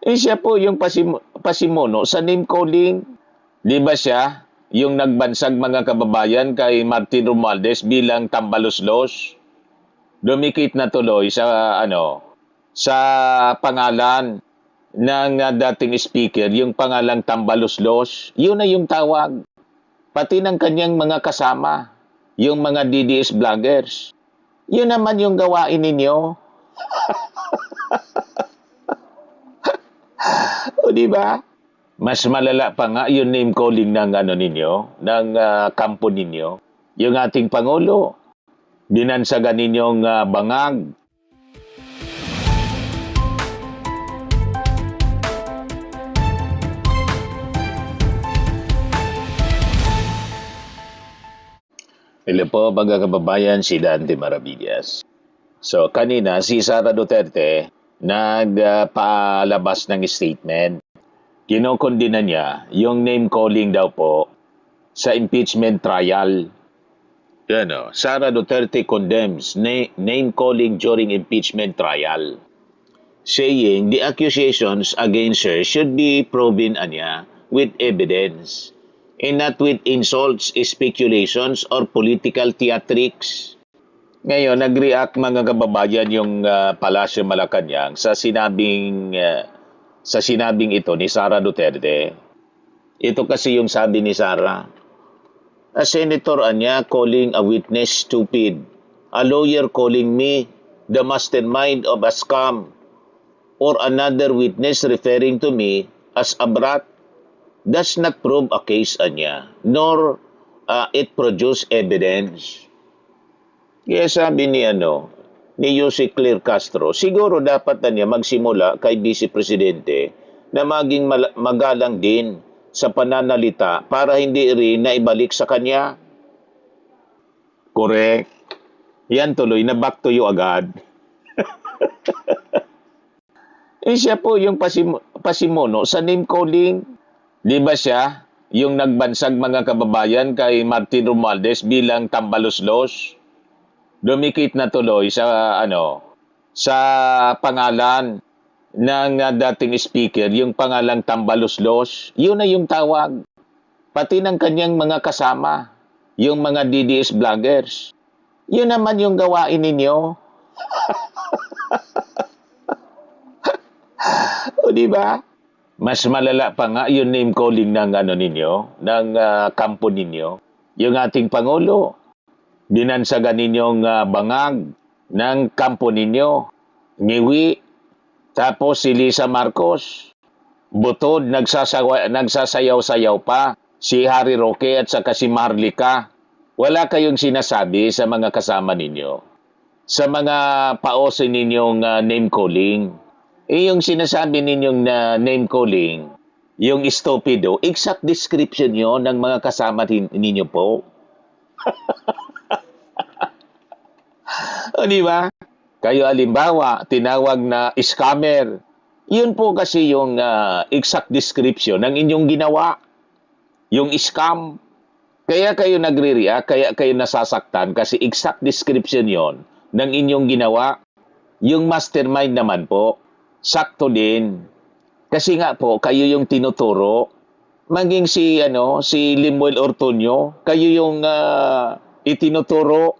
Siya po yung pasimuno sa name calling. Di ba siya yung nagbansag mga kababayan kay Martin Romualdez bilang tambaluslos? Dumikit na tuloy sa sa pangalan ng dating speaker, yung pangalang tambaluslos. Yun na yung tawag. Pati ng kanyang mga kasama, yung mga DDS vloggers. Yun naman yung gawain ninyo. O di ba? Mas malala pa nga yung name calling ng ninyo, ng kampo ninyo. Yung ating pangulo, binansagan ninyong bangag. Hello po mga kababayan, si Dante Maravillas. So kanina si Sara Duterte nagpalabas ng statement. Kinokondina niya yung name calling daw po sa impeachment trial. Sara Duterte condemns name calling during impeachment trial, saying the accusations against her should be proven with evidence and not with insults, speculations, or political theatrics. Ngayon, nag-react mga kababayan yung Palasyo Malacanang sa sinabing ito ni Sara Duterte. Ito kasi yung sabi ni Sara. A senator calling a witness stupid. A lawyer calling me the mastermind of a scam. Or another witness referring to me as a brat does not prove a case nor it produce evidence. Kaya sabi ni Jose Clear Castro, siguro dapat magsimula kay Vice Presidente na maging magalang din sa pananalita para hindi rin na ibalik sa kanya. Correct. Yan tuloy na back to you agad. Siya po yung pasimuno sa name calling. Di ba siya yung nagbansag mga kababayan kay Martin Romualdez bilang tambaluslos? Dumikit na tuloy sa sa pangalan ng dating speaker, yung pangalang tambaluslos. Yun na yung tawag. Pati ng kanyang mga kasama, yung mga DDS vloggers. Yun naman yung gawain ninyo. O di ba? Mas malala pa nga yung name calling ng ninyo, ng kampo ninyo. Yung ating pangulo, binansagan ninyong bangag ng kampo ninyo. Ngiwi, tapos si Lisa Marcos, butod, nagsasayaw-sayaw pa. Si Harry Roque at saka si Marlica. Wala kayong sinasabi sa mga kasama ninyo. Sa mga paose ninyong name calling. Yung sinasabi ninyong name calling, yung estupido, exact description yon ng mga kasama ninyo po. O di ba? Kayo alimbawa, tinawag na scammer. Yun po kasi yung exact description ng inyong ginawa. Yung scam. Kaya kayo nagre-react, kaya kayo nasasaktan kasi exact description yon ng inyong ginawa. Yung mastermind naman po, sakto din. Kasi nga po, kayo yung tinuturo. Maging si Limuel Ortuño, kayo yung itinuturo.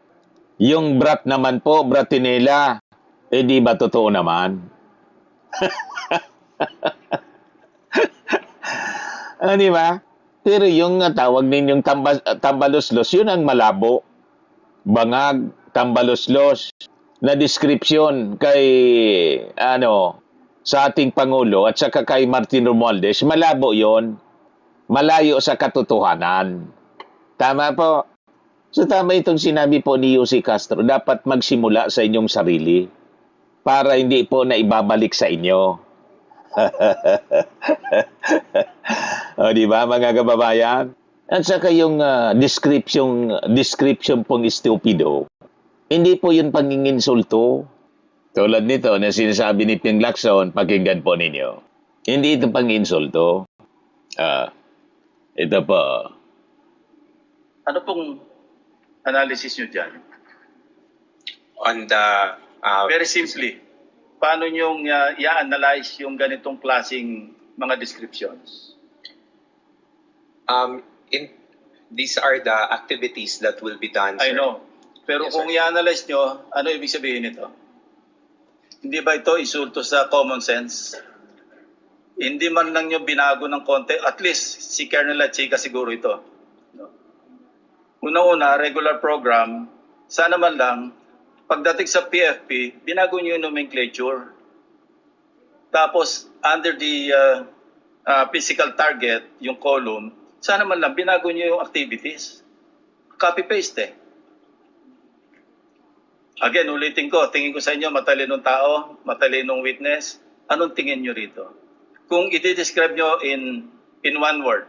Yung brat naman po, bratinela. Di ba totoo naman? Di ba? Pero yung tawag ninyong tambaluslos, yun ang malabo. Bangag, tambaluslos, na description kay, sa ating Pangulo at saka kay Martin Romualdez, malabo yon. Malayo sa katotohanan. Tama po. So tama itong sinabi po ni Jose Castro, dapat magsimula sa inyong sarili para hindi po na ibabalik sa inyo. O di ba mga kababayan? At saka yung description pong estupido, hindi po yun panginginsulto. Tulad nito na sinasabi ni Ping Lacson, pakinggan po ninyo. Hindi ito panginsulto. Ito po. Ano pong analysis nyo dyan? On the Very simply. paano nyo i-analyze yung ganitong klaseng mga descriptions? In these are the activities that will be done, I sir. know. Pero Yes, kung sir. i-analyze nyo, ano ibig sabihin nito? Hindi ba ito insulto sa common sense? Hindi man lang nyo binago ng konti, at least si Colonel Chica siguro ito. No? Una-una, regular program, sana man lang, pagdating sa PFP, binago nyo yung nomenclature. Tapos, under the physical target, yung column, sana man lang, binago nyo yung activities. Copy-paste eh. Again, ulitin ko, tingin ko sa inyo, matalinong tao, matalinong witness, anong tingin nyo rito? Kung i-describe nyo in one word.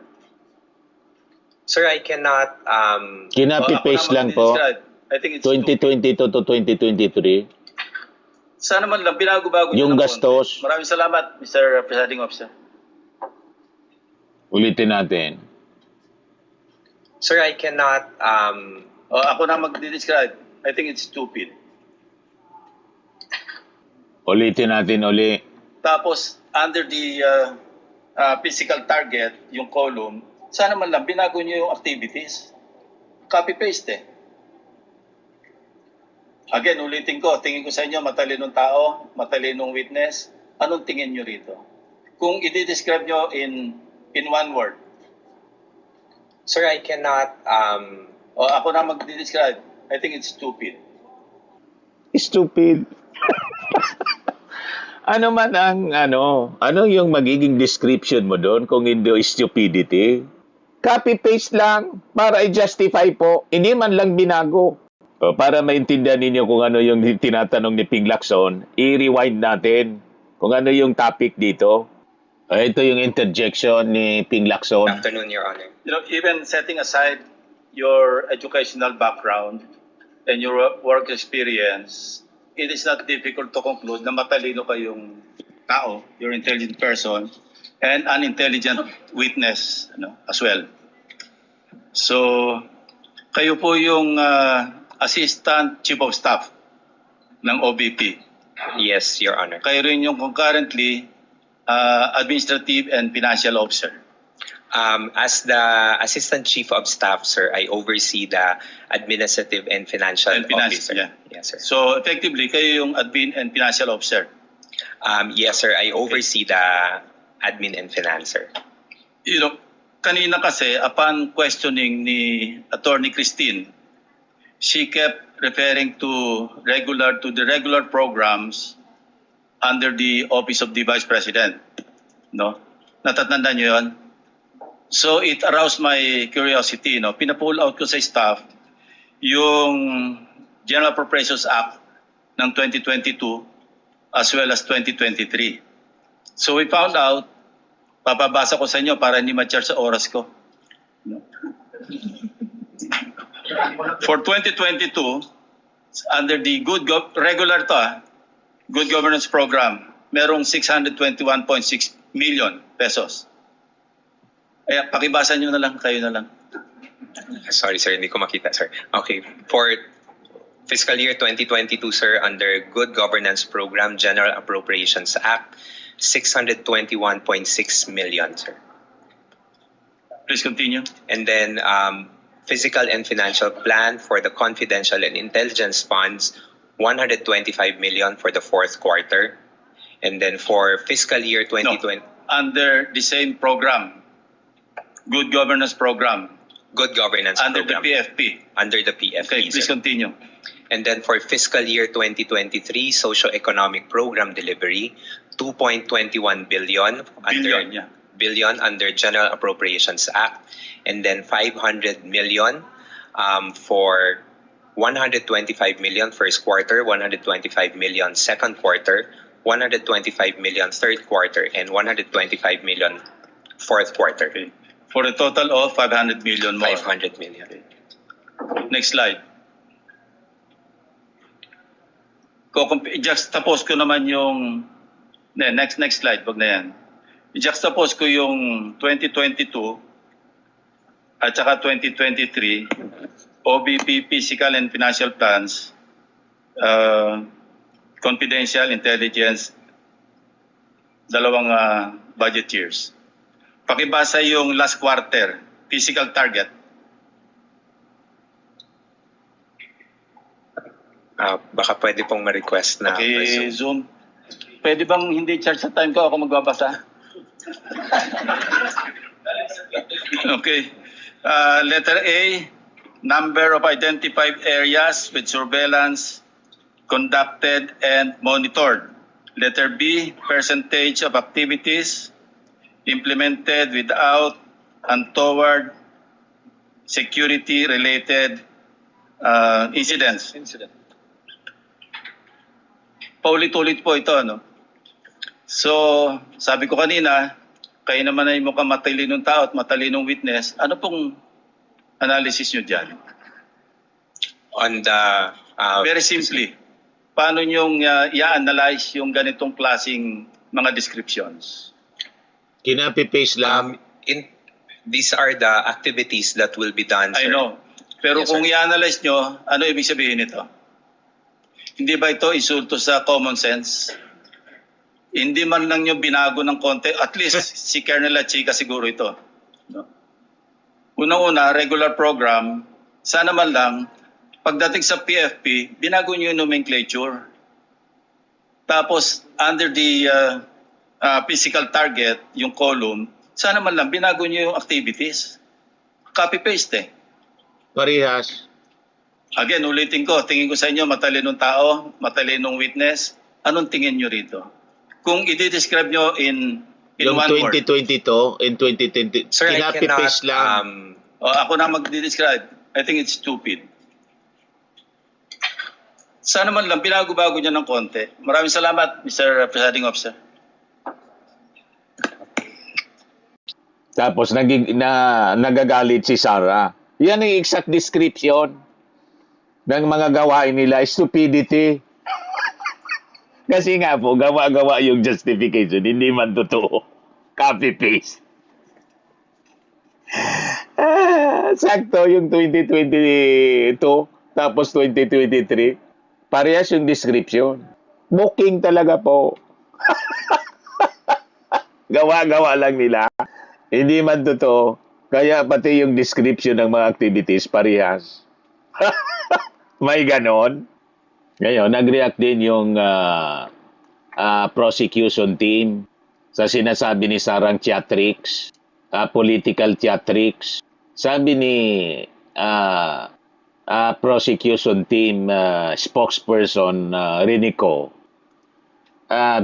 Sir, I cannot Copy-paste Ako lang naman po. i-describe. I think it's stupid. 2022 to 2023. Sana man lang, binago-bago nyo Yung ng gastos. konti. Maraming salamat, Mr. Presiding Officer. Ulitin natin. Sir, I cannot Ako na mag-describe. I think it's stupid. Ulitin natin uli. Tapos, under the physical target, yung column, sana man lang, binago nyo yung activities. Copy-paste eh. Again, ulitin ko, tingin ko sa inyo, matalinong tao, matalinong witness, anong tingin nyo rito? Kung i-describe nyo in one word. Sir, I cannot Ako na mag-describe. I think it's stupid. Stupid. Ano man ang ano yung magiging description mo doon kung hindi stupidity? Copy-paste lang para i-justify po. Hindi man lang binago. O, para maintindihan ninyo kung ano yung tinatanong ni Ping Lacson, i-rewind natin kung ano yung topic dito. Ito yung interjection ni Ping Lacson. afternoon, Your Honor. You know, even setting aside your educational background and your work experience, it is not difficult to conclude na matalino kayong tao, you're an intelligent person, and an intelligent witness as well. So, kayo po yung Assistant Chief of Staff ng OBP. Yes, Your Honor. Kayo rin yung concurrently Administrative and Financial Officer. As the Assistant Chief of Staff, sir, I oversee the Administrative and Financial Officer. Yeah. Yes, sir. So, effectively, kayo yung Admin and Financial Officer. Yes, sir, I oversee the Admin and Finance, sir. You know, kanina kasi, upon questioning ni Attorney Christine, she kept referring to the regular programs under the Office of the Vice President. No? Natatandaan niyo yun? So it aroused my curiosity. No? Pina-pull out ko sa staff yung General Appropriations Act ng 2022 as well as 2023. So we found out, papabasa ko sa inyo para hindi ma-charge sa oras ko. No? For 2022, under the regular Good Governance Program, merong 621.6 million pesos. Kaya pakibasa nyo na lang, kayo na lang. Sorry, sir, hindi ko makita, sir. Okay, for fiscal year 2022, sir, under Good Governance Program, General Appropriations Act, 621.6 million, sir. Please continue. And then Physical and Financial Plan for the Confidential and Intelligence Funds, 125 million for the fourth quarter. And then for fiscal year 2020, Under the same program, Good Governance Program, Good Governance under Program, the PFP. under the PFP, Okay, please sir. continue. And then for fiscal year 2023, Socio-Economic Program Delivery, 2.21 billion billion under General Appropriations Act, and then 500 million for 125 million first quarter, 125 million second quarter, 125 million third quarter, and 125 million fourth quarter. Okay. For a total of 500 million more. 500 million. Next slide. I-juxtapose ko naman yung next slide, wag na yan. I-juxtapose ko yung 2022 at saka 2023 OBP Physical and Financial Plans confidential intelligence, dalawang budget years. Pakibasa yung last quarter, physical target. Baka pwede pong ma-request na Okay, resume. Zoom. Pwede bang hindi charge sa time ko? Ako magbabasa. Okay. Letter A, number of identified areas with surveillance conducted and monitored. Letter B, percentage of activities implemented without and toward security-related incidents. Paulit-ulit po ito, no? So, sabi ko kanina, kayo naman ay mukhang matalinong tao at matalinong witness. Ano pong analysis nyo dyan? On the Very simply, paano nyo i-analyze yung ganitong klaseng mga descriptions? Kinapi-paste lang. these are the activities that will be done, I sir. know. Pero Yes, kung sir. i-analyze nyo, ano ibig sabihin nito? Hindi ba ito insulto sa common sense? Hindi man lang nyo binago ng konti, at least si Colonel Lachica siguro ito. No? Unang-una, regular program, sana man lang, pagdating sa PFP, binago nyo yung nomenclature. Tapos, under the physical target, yung column, sana man lang, binago nyo yung activities. Copy-paste eh. Parehas. Again, ulitin ko, tingin ko sa inyo, matalinong tao, matalinong witness, anong tingin nyo rito? Kung i-describe nyo in Yung one word. 2022 and 2020, Sir, I cannot, kinapi-paste lang. Ako na mag-describe. I think it's stupid. Sana man lang, pinago-bago niya ng konti. Maraming salamat, Mr. Presiding Officer. Tapos nagagalit si Sarah. Yan ang exact description ng mga gawain nila, stupidity. Kasi nga po, gawa-gawa yung justification, hindi man totoo. Copy-paste. Sakto yung 2022, tapos 2023. Parehas yung description. Booking talaga po. Gawa-gawa lang nila. Hindi man totoo. Kaya pati yung description ng mga activities, parehas. May ganon. Ngayon, nag-react din yung prosecution team sa sinasabi ni Sarang theatrics, political theatrics. Sabi ni prosecution team spokesperson Renico,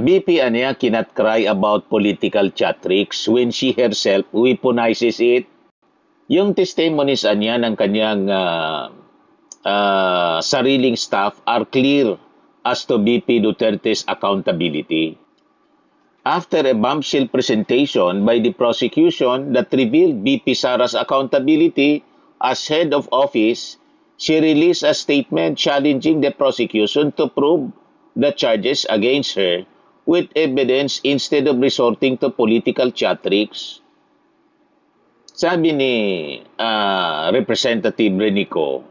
BP Anya cannot cry about political theatrics when she herself weaponizes it. Yung testimonies anya ng kanyang sariling staff are clear as to BP Duterte's accountability. After a bombshell presentation by the prosecution that revealed BP Sara's accountability as head of office, she released a statement challenging the prosecution to prove the charges against her with evidence instead of resorting to political theatrics. Sabi ni Representative Renico,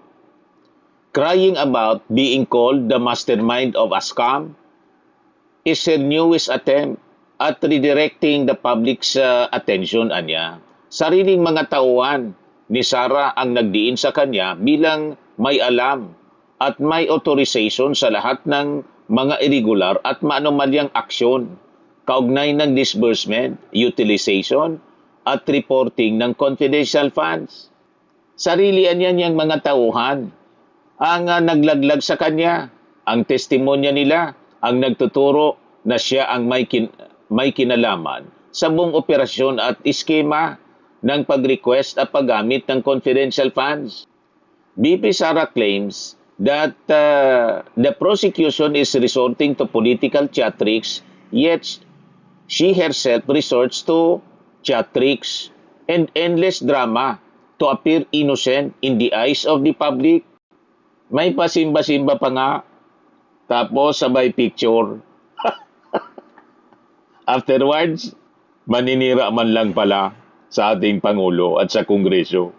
crying about being called the mastermind of a scam is her newest attempt at redirecting the public's attention anya. Sariling mga tauhan ni Sara ang nagdiin sa kanya bilang may alam at may authorization sa lahat ng mga irregular at maanumalyang aksyon kaugnay ng disbursement, utilization at reporting ng confidential funds. Sarilian yan yung mga tauhan ang naglaglag sa kanya. Ang testimonya nila ang nagtuturo na siya ang may kinalaman sa buong operasyon at iskema ng pag-request at paggamit ng confidential funds. BP Sara claims that the prosecution is resorting to political theatrics, yet she herself resorts to theatrics and endless drama to appear innocent in the eyes of the public. May pasimba-simba pa nga. Tapos sabay picture. Afterwards, maninira man lang pala sa ating Pangulo at sa Kongreso.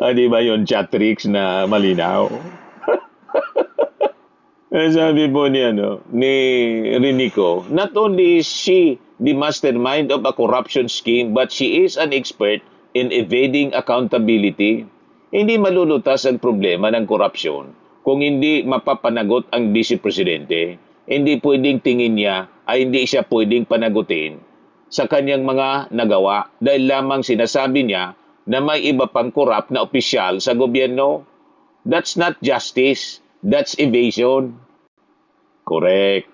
Di ba yun theatrics na malinaw? Sabi po ni Rinico, not only is she the mastermind of a corruption scheme, but she is an expert in evading accountability. Hindi malulutas ang problema ng korupsyon kung hindi mapapanagot ang Vice Presidente. Hindi pwedeng tingin niya ay hindi siya pwedeng panagutin sa kanyang mga nagawa dahil lamang sinasabi niya na may iba pang korap na opisyal sa gobyerno. That's not justice. That's evasion. Correct.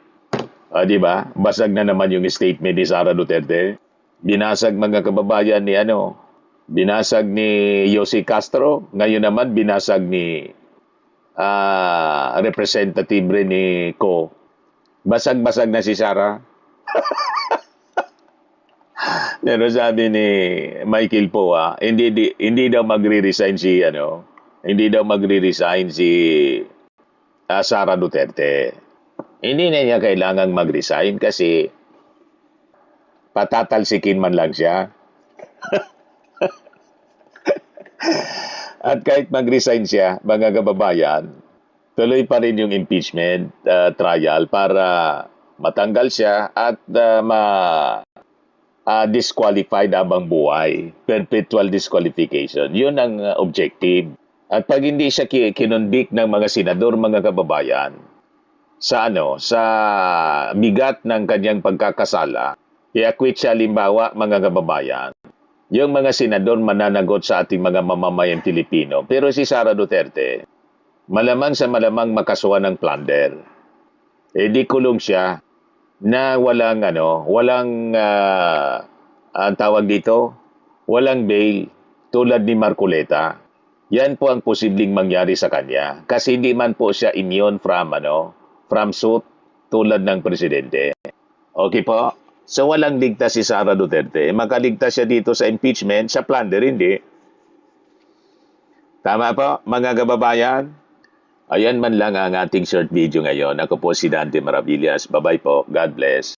Di ba? Basag na naman yung statement ni Sara Duterte. Binasag mga kababayan ni binasag ni Yossi Castro. Ngayon naman binasag ni representative rin ni Ko. Basag-basag na si Sara. Pero sabi ni Michael po, hindi daw magre-resign hindi daw magre-resign si Sara Duterte. Hindi na niya kailangang mag-resign kasi patatalsikin man lang siya. At kahit mag-resign siya, mga kababayan, tuloy pa rin yung impeachment trial para matanggal siya at disqualified habang buhay. Perpetual disqualification. Yun ang objective. At pag hindi siya kinonvict ng mga senador, mga kababayan, sa bigat ng kanyang pagkakasala, i-acquit siya halimbawa, mga kababayan, yung mga senador mananagot sa ating mga mamamayang Pilipino. Pero si Sara Duterte, malamang sa malamang makasuhan ng plunder. Di kulong siya na walang ang tawag dito, walang bail tulad ni Marcoleta. Yan po ang posibleng mangyari sa kanya kasi hindi man po siya immune from suit tulad ng presidente. Okay po? So walang ligtas si Sara Duterte. Makaligtas siya dito sa impeachment, sa plunder hindi. Tama po, mga kababayan? Ayan man lang ang ating short video ngayon. Ako po si Dante Maravillas. Bye-bye po. God bless.